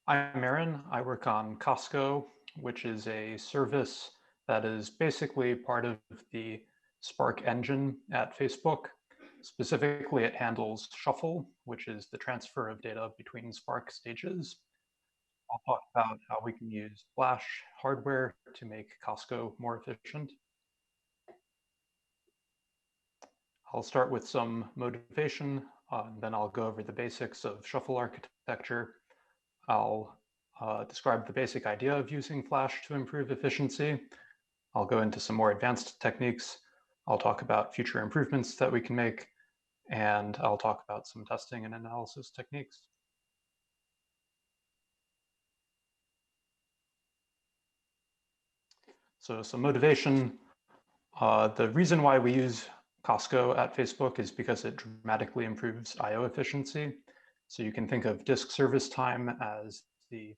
I'm Aaron. I work on Cosco, which is a service that is basically part of the Spark engine at Facebook. Specifically, it handles shuffle, which is the transfer of data between Spark stages. I'll talk about how we can use Flash hardware to make Cosco more efficient. I'll start with some motivation, then I'll go over the basics of shuffle architecture. I'll describe the basic idea of using Flash to improve efficiency. I'll go into some more advanced techniques. I'll talk about future improvements that we can make, and I'll talk about some testing and analysis techniques. So some motivation. The reason why we use Cosco at Facebook is because it dramatically improves I/O efficiency. So you can think of disk service time as the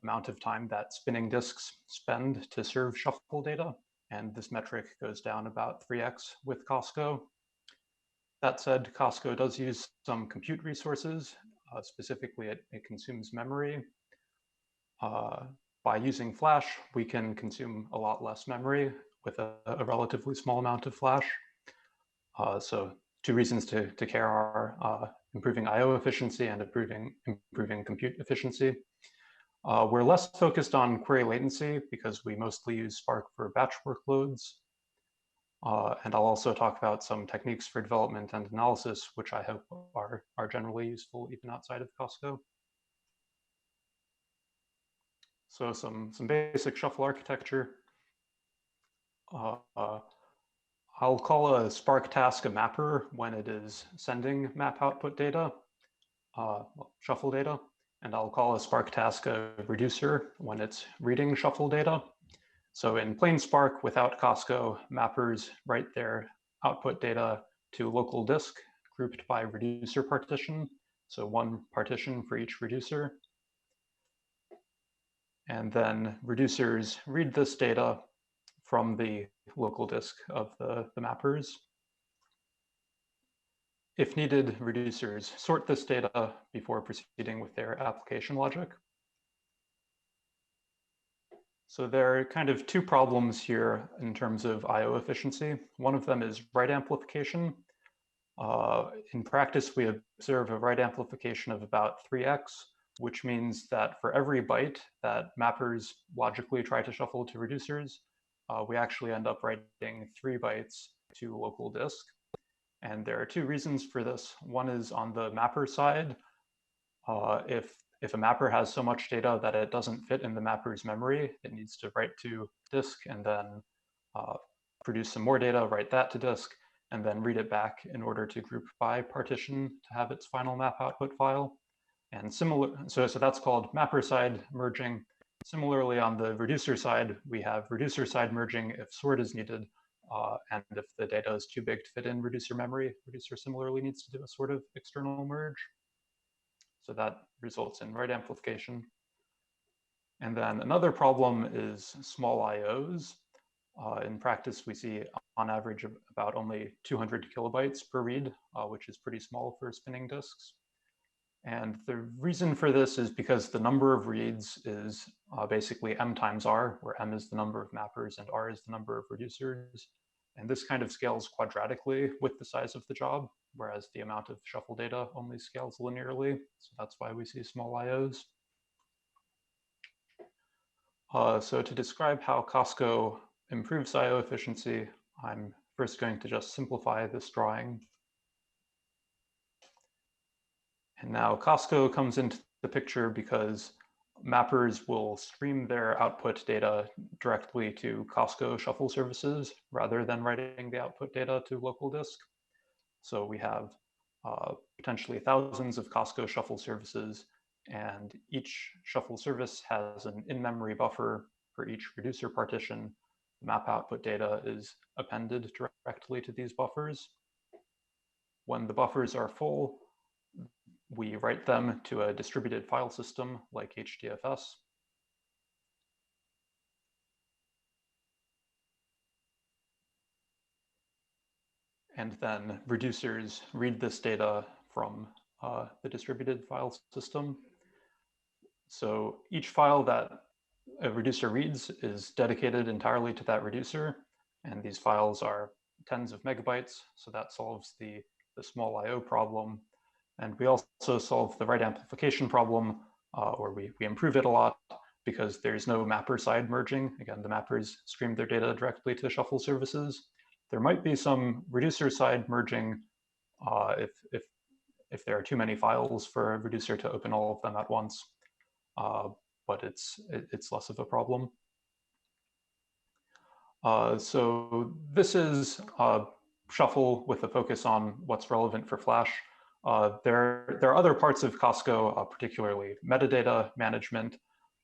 amount of time that spinning disks spend to serve shuffle data. And this metric goes down about 3x with Cosco. That said, Cosco does use some compute resources. Specifically, it consumes memory. By using Flash, we can consume a lot less memory with a relatively small amount of Flash. So two reasons to care are improving I/O efficiency and improving compute efficiency. We're less focused on query latency because we mostly use Spark for batch workloads. And I'll also talk about some techniques for development and analysis, which I hope are generally useful even outside of Cosco. So some basic shuffle architecture. I'll call a Spark task a mapper when it is sending map output data, shuffle data, and I'll call a Spark task a reducer when it's reading shuffle data. So in plain Spark without Cosco, mappers write their output data to local disk grouped by reducer partition. So one partition for each reducer. And then reducers read this data from the local disk of the mappers. If needed, reducers sort this data before proceeding with their application logic. So there are kind of two problems here in terms of I/O efficiency. One of them is write amplification. In practice, we observe a write amplification of about 3x, which means that for every byte that mappers logically try to shuffle to reducers, we actually end up writing 3 bytes to local disk. And there are two reasons for this. One is on the mapper side. If a mapper has so much data that it doesn't fit in the mapper's memory, it needs to write to disk and then produce some more data, write that to disk, and then read it back in order to group by partition to have its final map output file. And so that's called mapper side merging. Similarly, on the reducer side, we have reducer side merging if sort is needed, and if the data is too big to fit in reducer memory, reducer similarly needs to do a sort of external merge. So that results in write amplification. And then another problem is small IOs. In practice, we see on average about only 200 kilobytes per read, which is pretty small for spinning disks. And the reason for this is because the number of reads is basically m times r, where m is the number of mappers and r is the number of reducers. And this kind of scales quadratically with the size of the job, whereas the amount of shuffle data only scales linearly. So that's why we see small IOs. So to describe how Cosco improves I/O efficiency, I'm first going to just simplify this drawing. And now Cosco comes into the picture because mappers will stream their output data directly to Cosco shuffle services rather than writing the output data to local disk. So we have potentially thousands of Cosco shuffle services, and each shuffle service has an in-memory buffer for each reducer partition. Map output data is appended directly to these buffers. When the buffers are full, we write them to a distributed file system like HDFS. And then reducers read this data from the distributed file system. So each file that a reducer reads is dedicated entirely to that reducer, and these files are tens of megabytes, so that solves the small I/O problem. And we also solve the write amplification problem, or we improve it a lot, because there's no mapper side merging. Again, the mappers stream their data directly to shuffle services. There might be some reducer side merging if there are too many files for a reducer to open all of them at once, but it's less of a problem. So this is Shuffle with a focus on what's relevant for Flash. There are other parts of Cosco, particularly metadata management.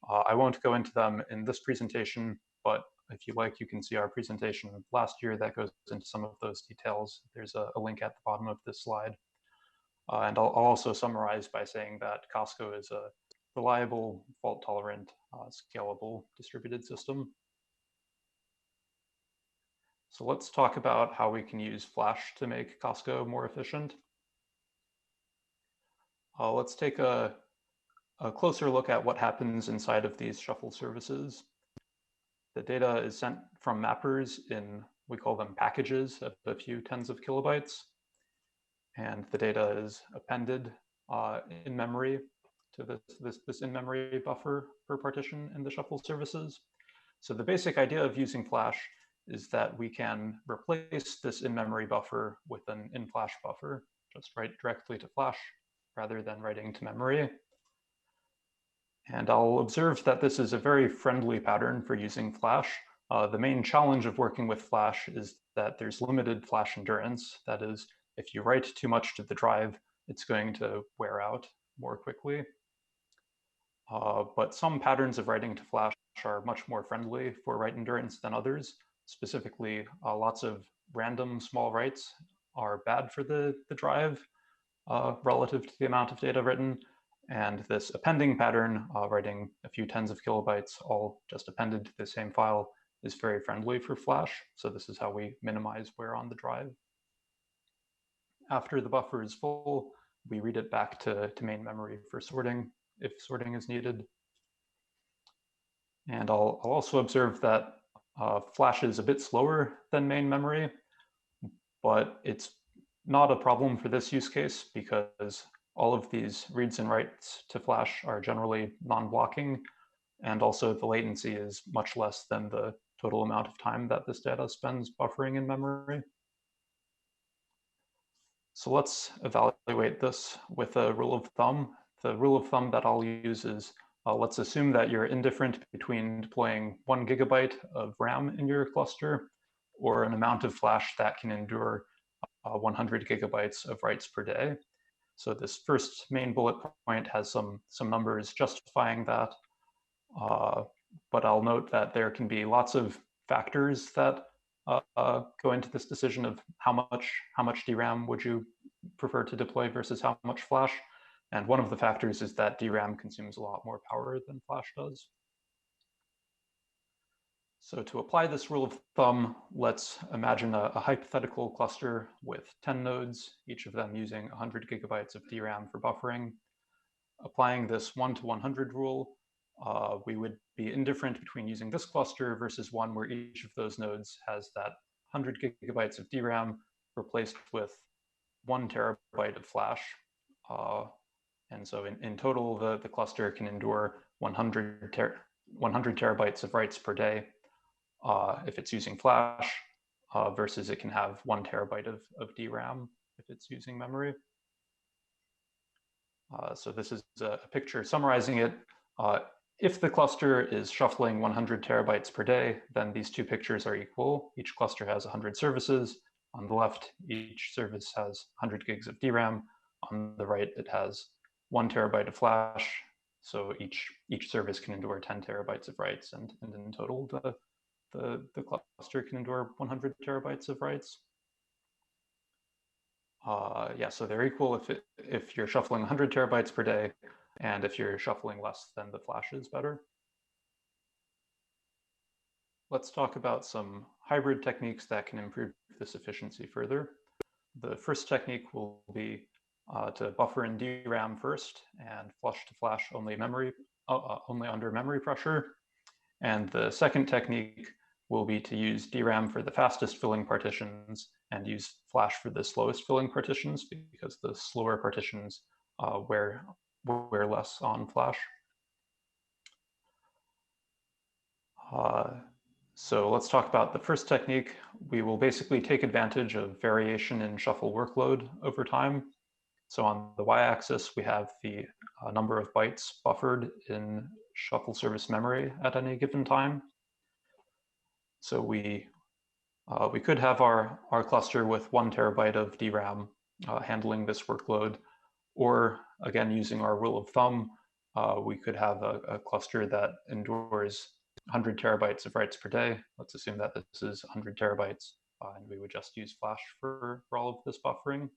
I won't go into them in this presentation, but if you like, you can see our presentation last year that goes into some of those details. There's a link at the bottom of this slide. And I'll also summarize by saying that Cosco is a reliable, fault-tolerant, scalable distributed system. So let's talk about how we can use Flash to make Cosco more efficient. Let's take a closer look at what happens inside of these shuffle services. The data is sent from mappers in, we call them packages of a few tens of kilobytes. And the data is appended in memory to this in-memory buffer per partition in the shuffle services. So the basic idea of using Flash is that we can replace this in-memory buffer with an in-Flash buffer, just write directly to Flash rather than writing to memory. And I'll observe that this is a very friendly pattern for using Flash. The main challenge of working with Flash is that there's limited Flash endurance. That is, if you write too much to the drive, it's going to wear out more quickly. But some patterns of writing to Flash are much more friendly for write endurance than others. Specifically, lots of random small writes are bad for the drive relative to the amount of data written. And this appending pattern, writing a few tens of kilobytes all just appended to the same file, is very friendly for Flash. So this is how we minimize wear on the drive. After the buffer is full, we read it back to main memory for sorting, if sorting is needed. And I'll also observe that Flash is a bit slower than main memory, but it's not a problem for this use case because all of these reads and writes to Flash are generally non-blocking, and also the latency is much less than the total amount of time that this data spends buffering in memory. So let's evaluate this with a rule of thumb. The rule of thumb that I'll use is let's assume that you're indifferent between deploying 1 gigabyte of RAM in your cluster or an amount of Flash that can endure 100 gigabytes of writes per day. So this first main bullet point has some numbers justifying that. But I'll note that there can be lots of factors that go into this decision of how much DRAM would you prefer to deploy versus how much Flash. And one of the factors is that DRAM consumes a lot more power than Flash does. So to apply this rule of thumb, let's imagine a hypothetical cluster with 10 nodes, each of them using 100 gigabytes of DRAM for buffering. Applying this 1 to 100 rule, we would be indifferent between using this cluster versus one where each of those nodes has that 100 gigabytes of DRAM replaced with 1 terabyte of Flash. And so in total, the cluster can endure 100 terabytes of writes per day if it's using Flash, versus it can have 1 terabyte of DRAM if it's using memory. So this is a picture summarizing it. If the cluster is shuffling 100 terabytes per day, then these two pictures are equal. Each cluster has 100 services. On the left, each service has 100 gigs of DRAM. On the right, it has 1 terabyte of Flash. So each service can endure 10 terabytes of writes, and in total, the cluster can endure 100 terabytes of writes. Yeah, so they're equal if you're shuffling 100 terabytes per day, and if you're shuffling less, then the Flash is better. Let's talk about some hybrid techniques that can improve this efficiency further. The first technique will be to buffer in DRAM first and flush to Flash only memory only under memory pressure. And the second technique will be to use DRAM for the fastest filling partitions and use flash for the slowest filling partitions, because the slower partitions wear less on flash. So let's talk about the first technique. We will basically take advantage of variation in shuffle workload over time. So on the y-axis, we have the number of bytes buffered in shuffle service memory at any given time. So we could have our cluster with 1 terabyte of DRAM handling this workload, or again, using our rule of thumb, we could have a cluster that endures 100 terabytes of writes per day. Let's assume that this is 100 terabytes, and we would just use flash for all of this buffering.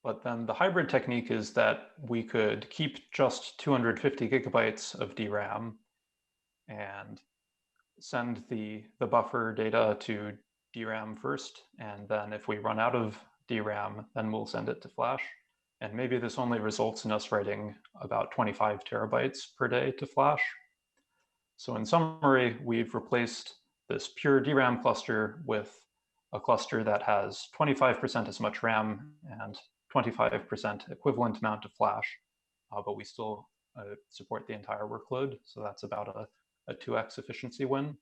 But then the hybrid technique is that we could keep just 250 gigabytes of DRAM and send the buffer data to DRAM first, and then if we run out of DRAM, then we'll send it to flash. And maybe this only results in us writing about 25 terabytes per day to flash. So in summary, we've replaced this pure DRAM cluster with a cluster that has 25% as much RAM and 25% equivalent amount of flash, but we still support the entire workload. So that's about a 2x efficiency win.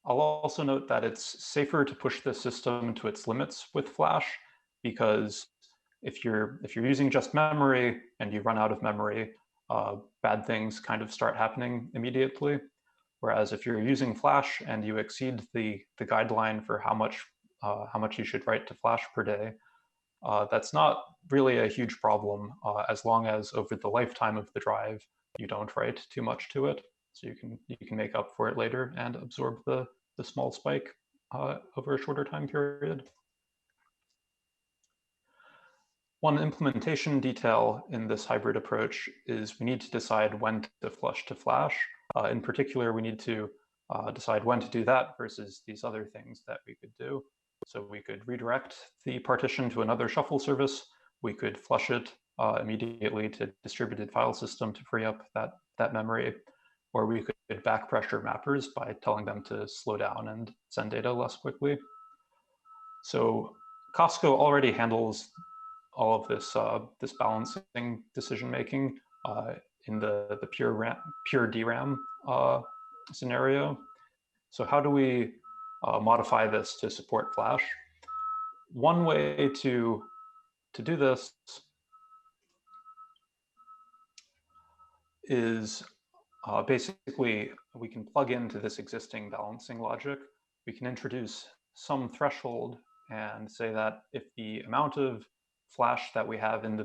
I'll also note that it's safer to push the system to its limits with flash, because if you're using just memory and you run out of memory, bad things kind of start happening immediately. Whereas if you're using flash and you exceed the guideline for how much you should write to flash per day, that's not really a huge problem, as long as over the lifetime of the drive you don't write too much to it. So you can make up for it later and absorb the small spike over a shorter time period. One implementation detail in this hybrid approach is we need to decide when to flush to flash. In particular, we need to decide when to do that versus these other things that we could do. So we could redirect the partition to another shuffle service. We could flush it immediately to distributed file system to free up that memory, or we could back pressure mappers by telling them to slow down and send data less quickly. So Cosco already handles all of this balancing decision making in the pure DRAM scenario. So how do we modify this to support flash? One way to do this is basically we can plug into this existing balancing logic. We can introduce some threshold and say that if the amount of flash that we have in the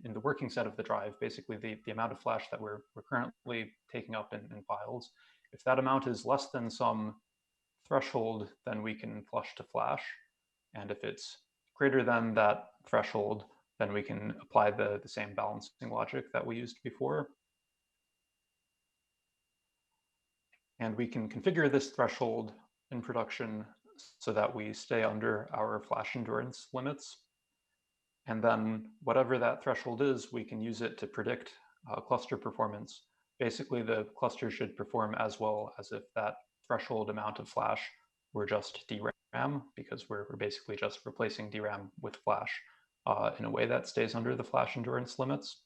in the working set of the drive, basically the amount of flash that we're currently taking up in files, if that amount is less than some threshold, then we can flush to flash. And if it's greater than that threshold, then we can apply the same balancing logic that we used before. And we can configure this threshold in production so that we stay under our flash endurance limits. And then whatever that threshold is, we can use it to predict cluster performance. Basically, the cluster should perform as well as if that threshold amount of flash were just DRAM, because we're basically just replacing DRAM with flash in a way that stays under the flash endurance limits.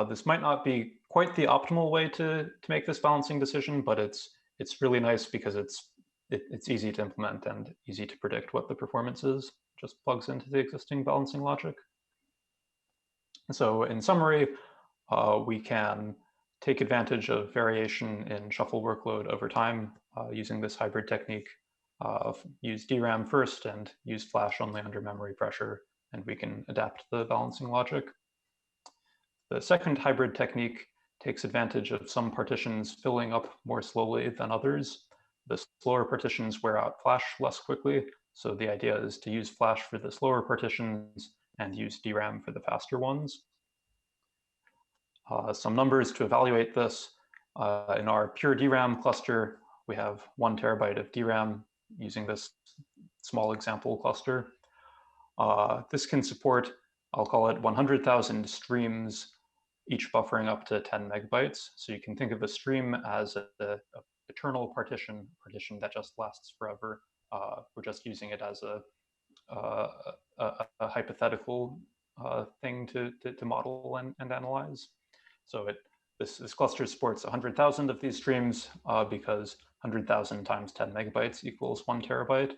This might not be quite the optimal way to make this balancing decision, but it's really nice because it's easy to implement and easy to predict what the performance is. Just plugs into the existing balancing logic. So in summary, we can take advantage of variation in shuffle workload over time using this hybrid technique. Use DRAM first and use flash only under memory pressure, and we can adapt the balancing logic. The second hybrid technique takes advantage of some partitions filling up more slowly than others. The slower partitions wear out flash less quickly, so the idea is to use flash for the slower partitions and use DRAM for the faster ones. Some numbers to evaluate this. In our pure DRAM cluster, we have 1 terabyte of DRAM using this small example cluster. This can support I'll call it 100,000 streams, each buffering up to 10 megabytes. So you can think of a stream as a eternal partition that just lasts forever. We're just using it as a hypothetical thing to model and analyze. So this cluster supports 100,000 of these streams because 100,000 times 10 megabytes equals 1 terabyte.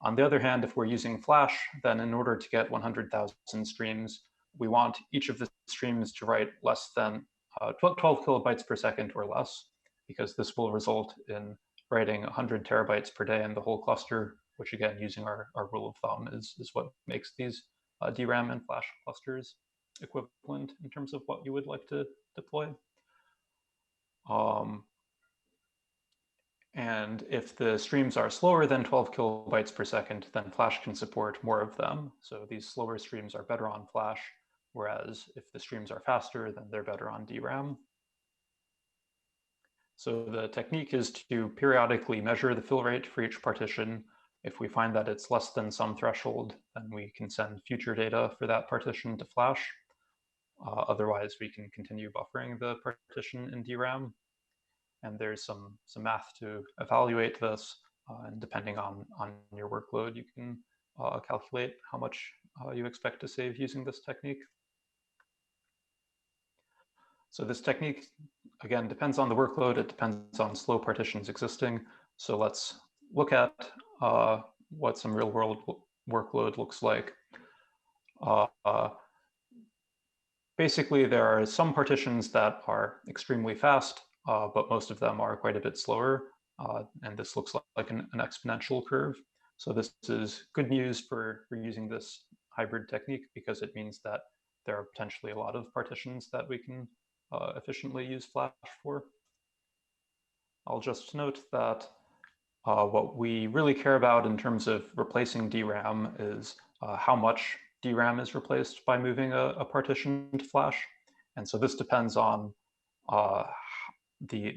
On the other hand, if we're using Flash, then in order to get 100,000 streams, we want each of the streams to write less than 12 kilobytes per second or less, because this will result in writing 100 terabytes per day in the whole cluster, which again, using our rule of thumb, is what makes these DRAM and Flash clusters equivalent in terms of what you would like to deploy. And if the streams are slower than 12 kilobytes per second, then Flash can support more of them. So these slower streams are better on Flash, whereas if the streams are faster, then they're better on DRAM. So the technique is to periodically measure the fill rate for each partition. If we find that it's less than some threshold, then we can send future data for that partition to Flash. Otherwise, we can continue buffering the partition in DRAM. And there's some math to evaluate this. And depending on your workload, you can calculate how much you expect to save using this technique. So this technique, again, depends on the workload. It depends on slow partitions existing. So let's look at what some real world workload looks like. Basically, there are some partitions that are extremely fast, but most of them are quite a bit slower. And this looks like an exponential curve. So this is good news for using this hybrid technique, because it means that there are potentially a lot of partitions that we can efficiently use Flash for. I'll just note that what we really care about in terms of replacing DRAM is how much DRAM is replaced by moving a partition to Flash. And so this depends on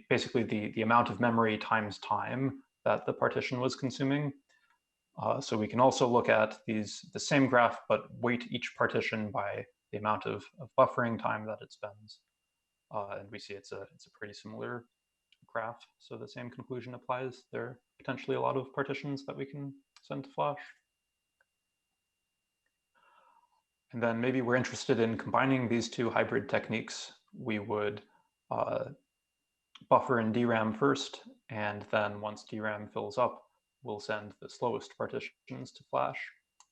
basically the amount of memory times time that the partition was consuming. So we can also look at the same graph, but weight each partition by the amount of buffering time that it spends. And we see it's a pretty similar graph. So the same conclusion applies. There are potentially a lot of partitions that we can send to Flash. And then maybe we're interested in combining these two hybrid techniques. We would buffer in DRAM first, and then once DRAM fills up, we'll send the slowest partitions to Flash.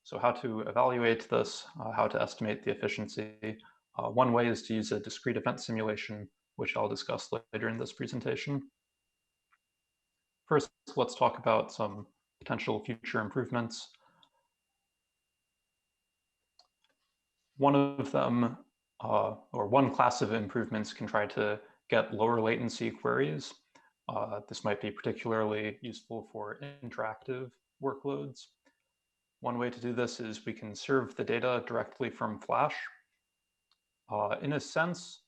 So how to evaluate this, how to estimate the efficiency. One way is to use a discrete event simulation, which I'll discuss later in this presentation. First, let's talk about some potential future improvements. One of them, or one class of improvements, can try to get lower latency queries. This might be particularly useful for interactive workloads. One way to do this is we can serve the data directly from Flash. In a sense,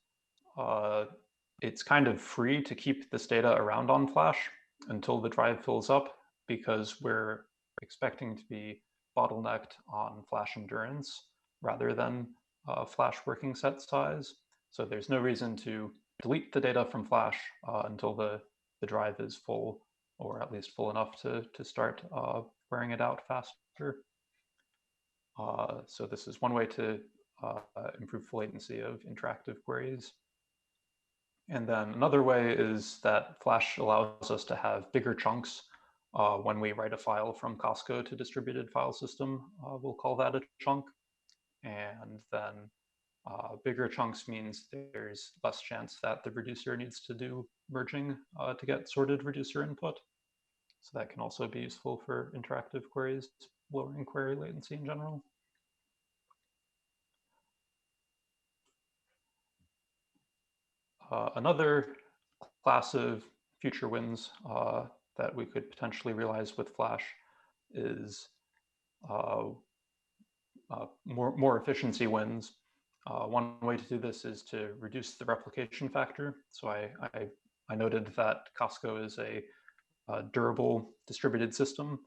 it's kind of free to keep this data around on Flash until the drive fills up, because we're expecting to be bottlenecked on Flash endurance rather than Flash working set size. So there's no reason to delete the data from Flash until the drive is full, or at least full enough to start wearing it out faster. So this is one way to improve the latency of interactive queries. And then another way is that Flash allows us to have bigger chunks. When we write a file from Cosco to distributed file system, we'll call that a chunk. And then bigger chunks means there's less chance that the reducer needs to do merging to get sorted reducer input. So that can also be useful for interactive queries, lowering query latency in general. Another class of future wins that we could potentially realize with Flash is more efficiency wins. One way to do this is to reduce the replication factor. So I noted that Cosco is a durable distributed system.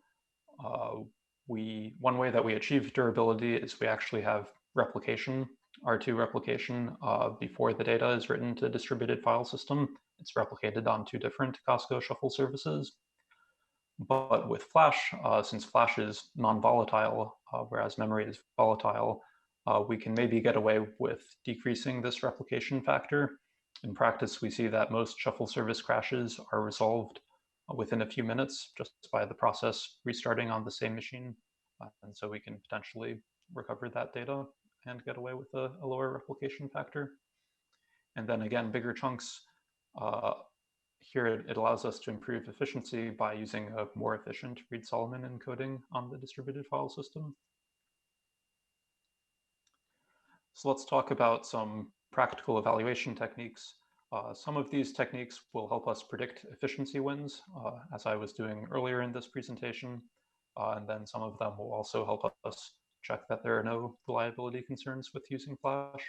One way that we achieve durability is we actually have replication, R2 replication, before the data is written to a distributed file system. It's replicated on 2 different Cosco shuffle services. But with Flash, since Flash is non-volatile, whereas memory is volatile, we can maybe get away with decreasing this replication factor. In practice, we see that most shuffle service crashes are resolved within a few minutes just by the process restarting on the same machine. And so we can potentially recover that data and get away with a lower replication factor. And then again, bigger chunks, here it allows us to improve efficiency by using a more efficient Reed-Solomon encoding on the distributed file system. So let's talk about some practical evaluation techniques. Some of these techniques will help us predict efficiency wins, as I was doing earlier in this presentation. And then some of them will also help us check that there are no reliability concerns with using Flash.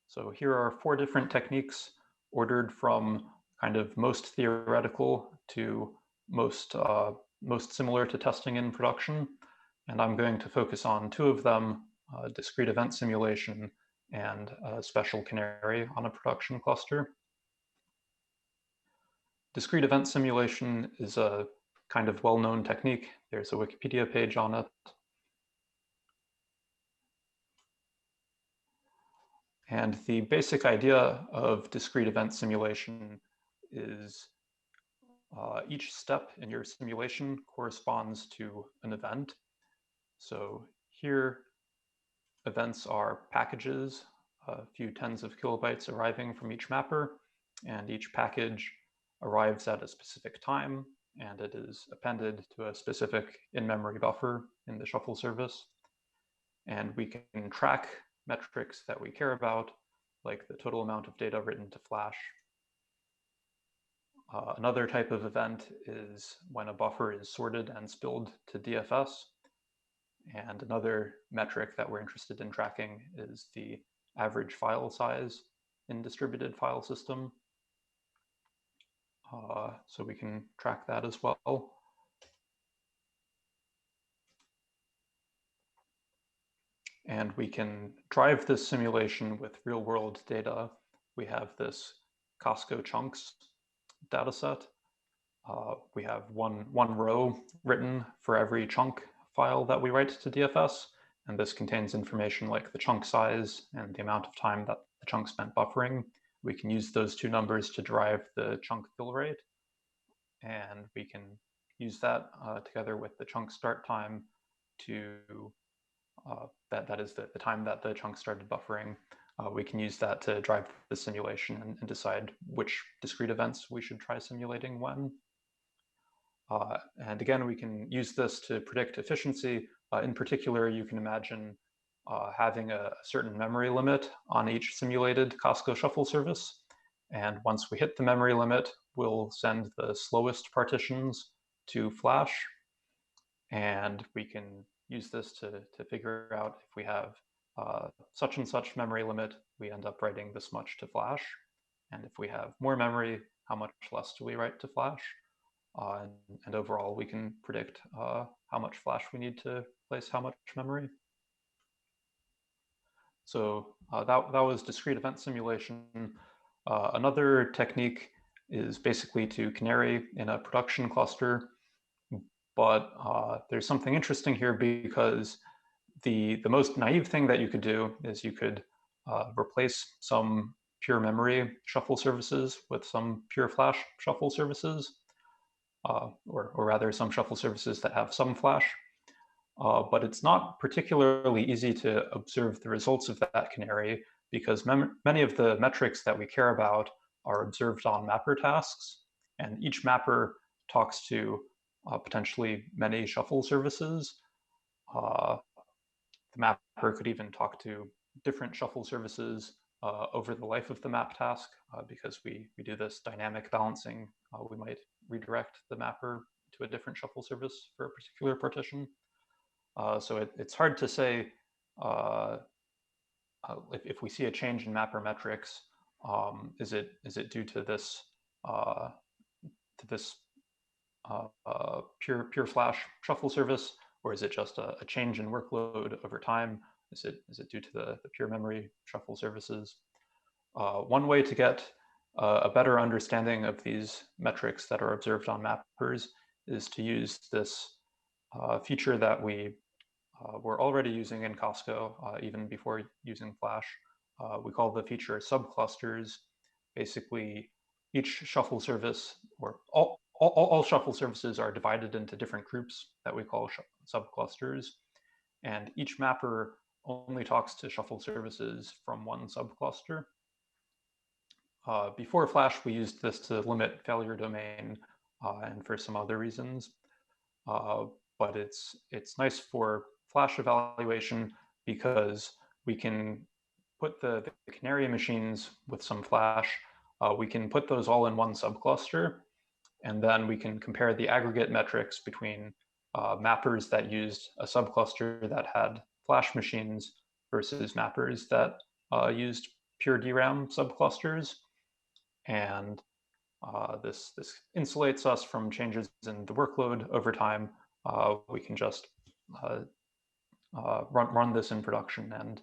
So here are 4 different techniques ordered from kind of most theoretical to most similar to testing in production. And I'm going to focus on 2 of them, discrete event simulation and special Canary on a production cluster. Discrete event simulation is a kind of well-known technique. There's a Wikipedia page on it. And the basic idea of discrete event simulation is each step in your simulation corresponds to an event. So here, events are packages, a few tens of kilobytes arriving from each mapper, and each package arrives at a specific time, and it is appended to a specific in-memory buffer in the shuffle service. And we can track metrics that we care about, like the total amount of data written to Flash. Another type of event is when a buffer is sorted and spilled to DFS. And another metric that we're interested in tracking is the average file size in distributed file system. So we can track that as well. And we can drive this simulation with real-world data. We have this Cosco chunks dataset. We have one row written for every chunk file that we write to DFS, and this contains information like the chunk size and the amount of time that the chunk spent buffering. We can use those 2 numbers to derive the chunk fill rate, and we can use that together with the chunk start time to, that is the time that the chunk started buffering. We can use that to drive the simulation and decide which discrete events we should try simulating when. And again, we can use this to predict efficiency. In particular, you can imagine having a certain memory limit on each simulated Cosco shuffle service. And once we hit the memory limit, we'll send the slowest partitions to Flash. And we can use this to figure out if we have such and such memory limit, we end up writing this much to Flash. And if we have more memory, how much less do we write to Flash? And overall, we can predict how much Flash we need to place how much memory. So that was discrete event simulation. Another technique is basically to Canary in a production cluster. But there's something interesting here because the most naive thing that you could do is you could replace some pure memory shuffle services with some pure Flash shuffle services. Or rather some shuffle services that have some Flash. But it's not particularly easy to observe the results of that Canary because many of the metrics that we care about are observed on mapper tasks, and each mapper talks to potentially many shuffle services. The mapper could even talk to different shuffle services over the life of the map task because we do this dynamic balancing. We might redirect the mapper to a different shuffle service for a particular partition. So it's hard to say if we see a change in mapper metrics, is it due to this pure Flash shuffle service, or is it just a change in workload over time? Is it due to the pure memory shuffle services? One way to get a better understanding of these metrics that are observed on mappers is to use this feature that we were already using in Cosco, even before using Flash. We call the feature subclusters. Basically, each shuffle service, or all shuffle services, are divided into different groups that we call subclusters. And each mapper only talks to shuffle services from one subcluster. Before Flash, we used this to limit failure domain and for some other reasons. But it's nice for Flash evaluation because we can put the Canary machines with some Flash, we can put those all in one subcluster, and then we can compare the aggregate metrics between mappers that used a subcluster that had Flash machines versus mappers that used pure DRAM subclusters. And this insulates us from changes in the workload over time. We can just run this in production and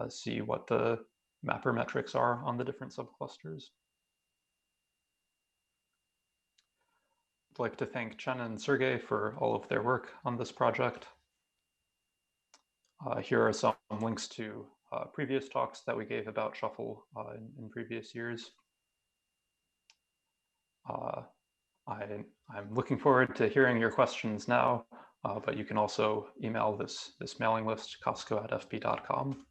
see what the mapper metrics are on the different subclusters. I'd like to thank Chen and Sergey for all of their work on this project. Here are some links to previous talks that we gave about Shuffle in previous years. I'm looking forward to hearing your questions now, but you can also email this mailing list, cosco@fp.com.